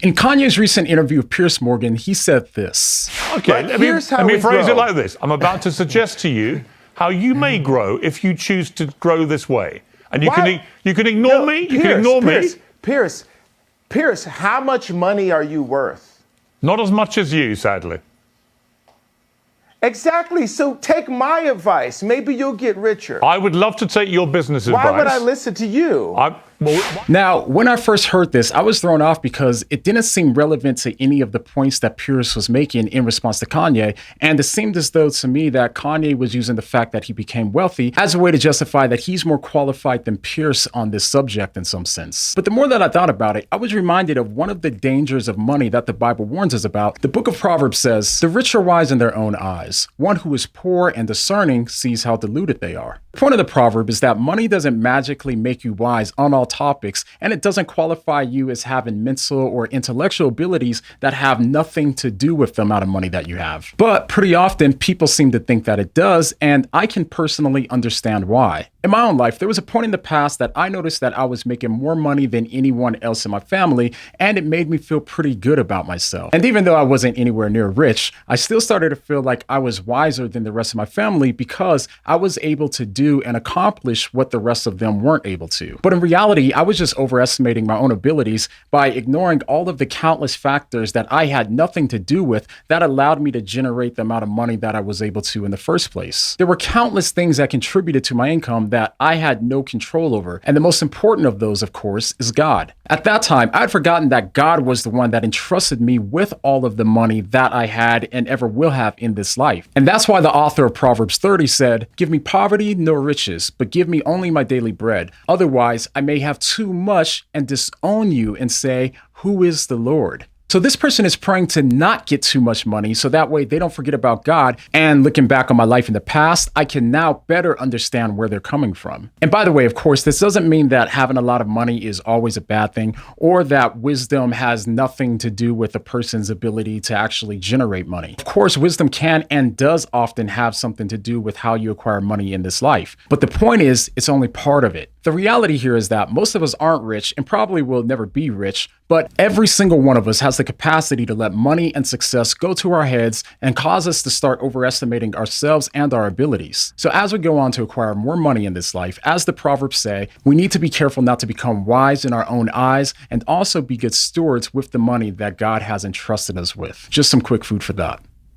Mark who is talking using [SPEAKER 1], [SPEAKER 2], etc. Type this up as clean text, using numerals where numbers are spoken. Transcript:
[SPEAKER 1] In Kanye's recent interview with Piers Morgan, he said this.
[SPEAKER 2] Okay, let me phrase it like this. I'm about to suggest to you how you may grow if you choose to grow this way. And you can ignore me. You can ignore me.
[SPEAKER 3] Piers, how much money are you worth?
[SPEAKER 2] Not as much as you, sadly.
[SPEAKER 3] Exactly. So take my advice. Maybe you'll get richer.
[SPEAKER 2] I would love to take your business advice.
[SPEAKER 3] Why would I listen to you?
[SPEAKER 1] Now, when I first heard this, I was thrown off because it didn't seem relevant to any of the points that Piers was making in response to Kanye. And it seemed as though to me that Kanye was using the fact that he became wealthy as a way to justify that he's more qualified than Piers on this subject in some sense. But the more that I thought about it, I was reminded of one of the dangers of money that the Bible warns us about. The book of Proverbs says, "The rich are wise in their own eyes. One who is poor and discerning sees how deluded they are." The point of the proverb is that money doesn't magically make you wise on all topics, and it doesn't qualify you as having mental or intellectual abilities that have nothing to do with the amount of money that you have. But pretty often, people seem to think that it does, and I can personally understand why. In my own life, there was a point in the past that I noticed that I was making more money than anyone else in my family, and it made me feel pretty good about myself. And even though I wasn't anywhere near rich, I still started to feel like I was wiser than the rest of my family because I was able to do and accomplish what the rest of them weren't able to. But in reality, I was just overestimating my own abilities by ignoring all of the countless factors that I had nothing to do with that allowed me to generate the amount of money that I was able to in the first place. There were countless things that contributed to my income that I had no control over. And the most important of those, of course, is God. At that time, I had forgotten that God was the one that entrusted me with all of the money that I had and ever will have in this life. And that's why the author of Proverbs 30 said, "Give me poverty nor riches, but give me only my daily bread. Otherwise, I may have too much and disown you and say, 'Who is the Lord?'" So this person is praying to not get too much money so that way they don't forget about God. And looking back on my life in the past, I can now better understand where they're coming from. And by the way, of course, this doesn't mean that having a lot of money is always a bad thing or that wisdom has nothing to do with a person's ability to actually generate money. Of course, wisdom can and does often have something to do with how you acquire money in this life. But the point is, it's only part of it. The reality here is that most of us aren't rich and probably will never be rich, but every single one of us has the capacity to let money and success go to our heads and cause us to start overestimating ourselves and our abilities. So as we go on to acquire more money in this life, as the Proverbs say, we need to be careful not to become wise in our own eyes and also be good stewards with the money that God has entrusted us with. Just some quick food for thought.